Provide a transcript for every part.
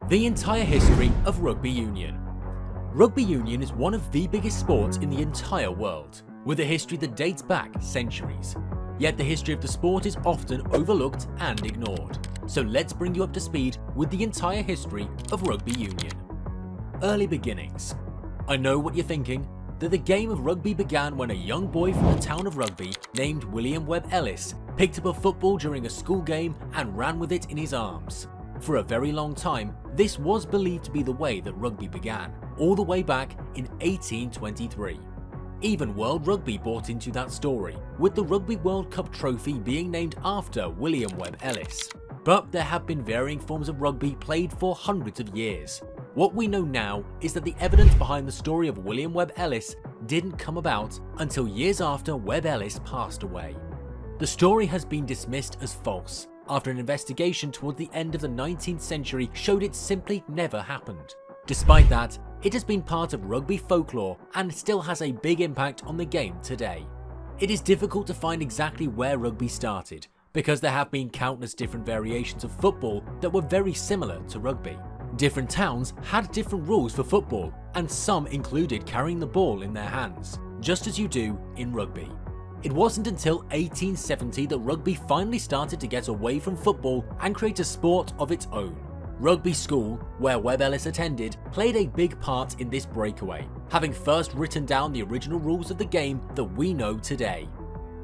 The entire history of rugby union. Rugby union is one of the biggest sports in the entire world, with a history that dates back centuries. Yet the history of the sport is often overlooked and ignored. So let's bring you up to speed with the entire history of rugby union. Early beginnings. I know what you're thinking, that the game of rugby began when a young boy from the town of Rugby named William Webb Ellis picked up a football during a school game and ran with it in his arms. For a very long time, this was believed to be the way that rugby began, all the way back in 1823. Even World Rugby bought into that story, with the Rugby World Cup trophy being named after William Webb Ellis. But there have been varying forms of rugby played for hundreds of years. What we know now is that the evidence behind the story of William Webb Ellis didn't come about until years after Webb Ellis passed away. The story has been dismissed as false after an investigation towards the end of the 19th century showed it simply never happened. Despite that, it has been part of rugby folklore and still has a big impact on the game today. It is difficult to find exactly where rugby started, because there have been countless different variations of football that were very similar to rugby. Different towns had different rules for football, and some included carrying the ball in their hands, just as you do in rugby. It wasn't until 1870 that rugby finally started to get away from football and create a sport of its own. Rugby school, where Webb Ellis attended, played a big part in this breakaway, having first written down the original rules of the game that we know today.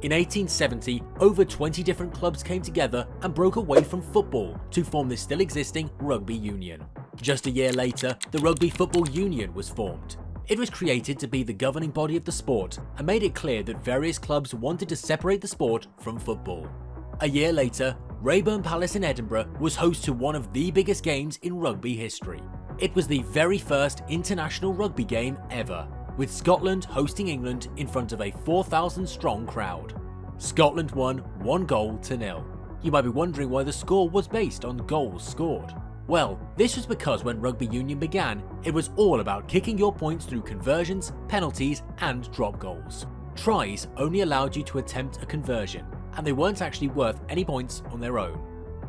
In 1870, over 20 different clubs came together and broke away from football to form the still existing Rugby Union. Just a year later, the Rugby Football Union was formed. It was created to be the governing body of the sport and made it clear that various clubs wanted to separate the sport from football. A year later, Rayburn Palace in Edinburgh was host to one of the biggest games in rugby history. It was the very first international rugby game ever, with Scotland hosting England in front of a 4,000 strong crowd. Scotland won 1-0. You might be wondering why the score was based on goals scored. Well, this was because when rugby union began, it was all about kicking your points through conversions, penalties, and drop goals. Tries only allowed you to attempt a conversion, and they weren't actually worth any points on their own.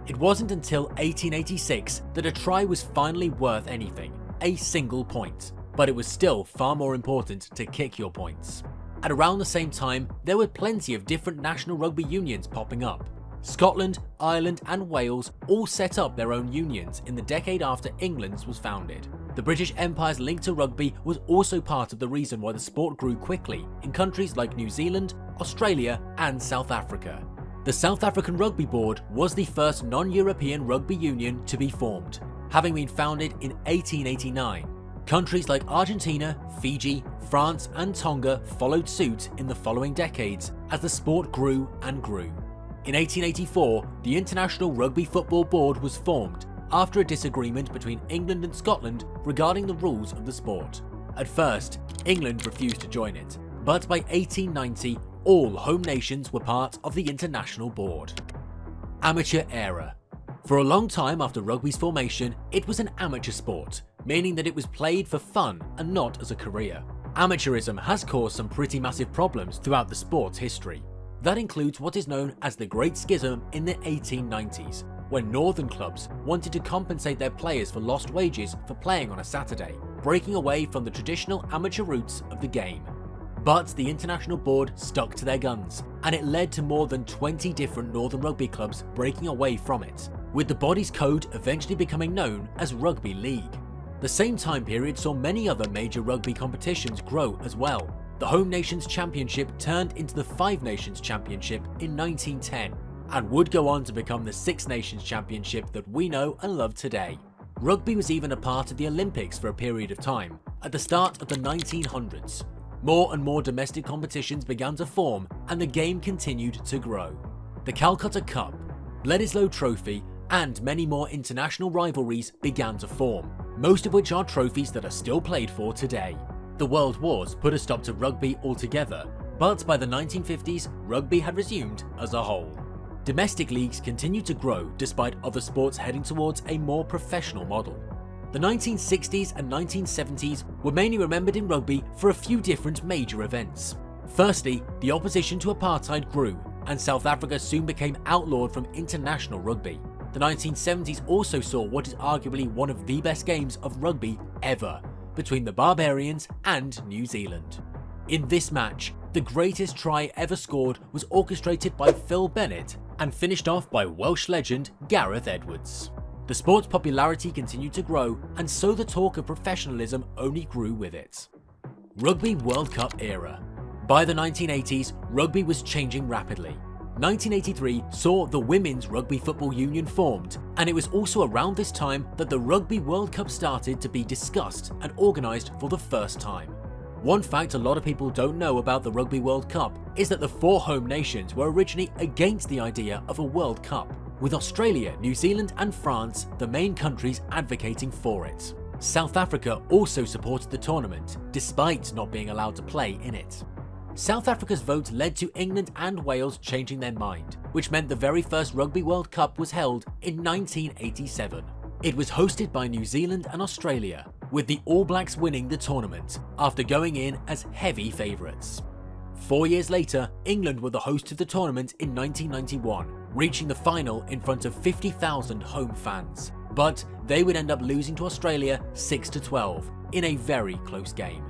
It wasn't until 1886 that a try was finally worth anything, a single point, but it was still far more important to kick your points. At around the same time, there were plenty of different national rugby unions popping up. Scotland, Ireland, and Wales all set up their own unions in the decade after England's was founded. The British Empire's link to rugby was also part of the reason why the sport grew quickly in countries like New Zealand, Australia, and South Africa. The South African Rugby Board was the first non-European rugby union to be formed, having been founded in 1889. Countries like Argentina, Fiji, France, and Tonga followed suit in the following decades as the sport grew and grew. In 1884, the International Rugby Football Board was formed after a disagreement between England and Scotland regarding the rules of the sport. At first, England refused to join it, but by 1890, all home nations were part of the International Board. Amateur era. For a long time after rugby's formation, it was an amateur sport, meaning that it was played for fun and not as a career. Amateurism has caused some pretty massive problems throughout the sport's history. That includes what is known as the Great Schism in the 1890s, when northern clubs wanted to compensate their players for lost wages for playing on a Saturday, breaking away from the traditional amateur roots of the game. But the International Board stuck to their guns, and it led to more than 20 different northern rugby clubs breaking away from it, with the body's code eventually becoming known as Rugby League. The same time period saw many other major rugby competitions grow as well. The Home Nations Championship turned into the Five Nations Championship in 1910 and would go on to become the Six Nations Championship that we know and love today. Rugby was even a part of the Olympics for a period of time, at the start of the 1900s. More and more domestic competitions began to form and the game continued to grow. The Calcutta Cup, Bledisloe Trophy, and many more international rivalries began to form, most of which are trophies that are still played for today. The World Wars put a stop to rugby altogether, but by the 1950s, rugby had resumed as a whole. Domestic leagues continued to grow despite other sports heading towards a more professional model. The 1960s and 1970s were mainly remembered in rugby for a few different major events. Firstly, the opposition to apartheid grew, and South Africa soon became outlawed from international rugby. The 1970s also saw what is arguably one of the best games of rugby ever, between the Barbarians and New Zealand. In this match, the greatest try ever scored was orchestrated by Phil Bennett and finished off by Welsh legend Gareth Edwards. The sport's popularity continued to grow, and so the talk of professionalism only grew with it. Rugby World Cup era. By the 1980s, rugby was changing rapidly. 1983 saw the Women's Rugby Football Union formed, and it was also around this time that the Rugby World Cup started to be discussed and organised for the first time. One fact a lot of people don't know about the Rugby World Cup is that the 4 home nations were originally against the idea of a World Cup, with Australia, New Zealand and France the main countries advocating for it. South Africa also supported the tournament, despite not being allowed to play in it. South Africa's vote led to England and Wales changing their mind, which meant the very first Rugby World Cup was held in 1987. It was hosted by New Zealand and Australia, with the All Blacks winning the tournament after going in as heavy favourites. 4 years later, England were the host of the tournament in 1991, reaching the final in front of 50,000 home fans. But they would end up losing to Australia 6-12 in a very close game.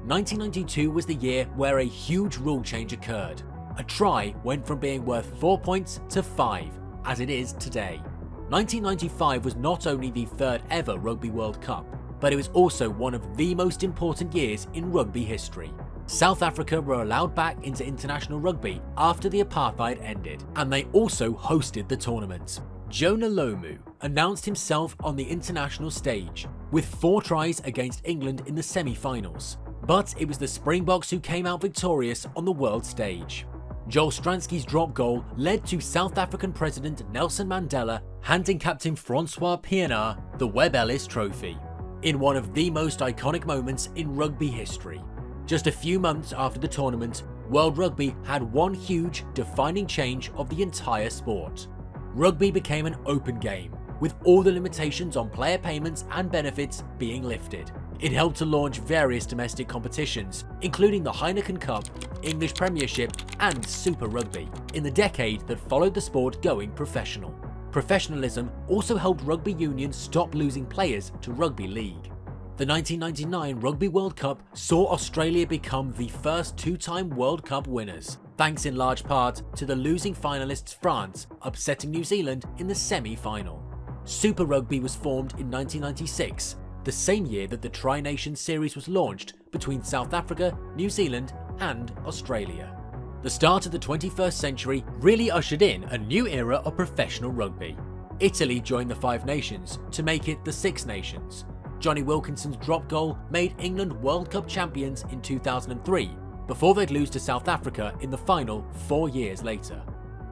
1992 was the year where a huge rule change occurred. A try went from being worth 4 points to 5, as it is today. 1995 was not only the third ever Rugby World Cup, but it was also one of the most important years in rugby history. South Africa were allowed back into international rugby after the apartheid ended, and they also hosted the tournament. Jonah Lomu announced himself on the international stage, with 4 tries against England in the semi-finals. But it was the Springboks who came out victorious on the world stage. Joel Stransky's drop goal led to South African President Nelson Mandela handing Captain Francois Pienaar the Webb Ellis Trophy, in one of the most iconic moments in rugby history. Just a few months after the tournament, World Rugby had one huge, defining change of the entire sport. Rugby became an open game, with all the limitations on player payments and benefits being lifted. It helped to launch various domestic competitions, including the Heineken Cup, English Premiership, and Super Rugby, in the decade that followed the sport going professional. Professionalism also helped Rugby Union stop losing players to Rugby League. The 1999 Rugby World Cup saw Australia become the first 2-time World Cup winners, thanks in large part to the losing finalists France upsetting New Zealand in the semi-final. Super Rugby was formed in 1996, the same year that the Tri-Nations Series was launched between South Africa, New Zealand and Australia. The start of the 21st century really ushered in a new era of professional rugby. Italy joined the 5 nations to make it the 6 nations. Johnny Wilkinson's drop goal made England World Cup champions in 2003, before they'd lose to South Africa in the final 4 years later.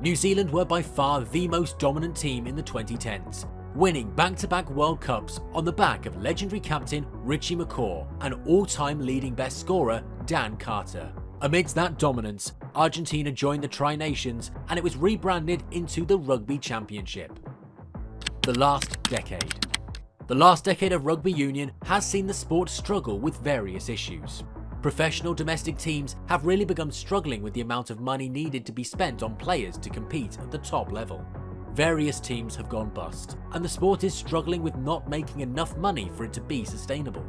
New Zealand were by far the most dominant team in the 2010s, winning back-to-back World Cups on the back of legendary captain Richie McCaw and all-time leading best scorer Dan Carter. Amidst that dominance, Argentina joined the Tri-Nations and it was rebranded into the Rugby Championship. The last decade. The last decade of rugby union has seen the sport struggle with various issues. Professional domestic teams have really begun struggling with the amount of money needed to be spent on players to compete at the top level. Various teams have gone bust, and the sport is struggling with not making enough money for it to be sustainable.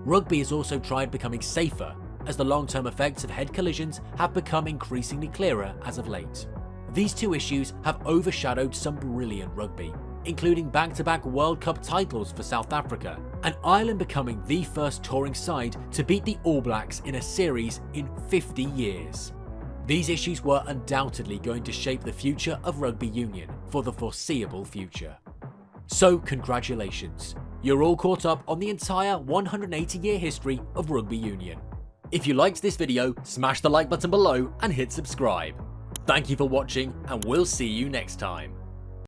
Rugby has also tried becoming safer, as the long-term effects of head collisions have become increasingly clearer as of late. These 2 issues have overshadowed some brilliant rugby, including back-to-back World Cup titles for South Africa, and Ireland becoming the first touring side to beat the All Blacks in a series in 50 years. These issues were undoubtedly going to shape the future of rugby union for the foreseeable future. So congratulations, you're all caught up on the entire 180-year history of rugby union. If you liked this video, smash the like button below and hit subscribe. Thank you for watching, and we'll see you next time.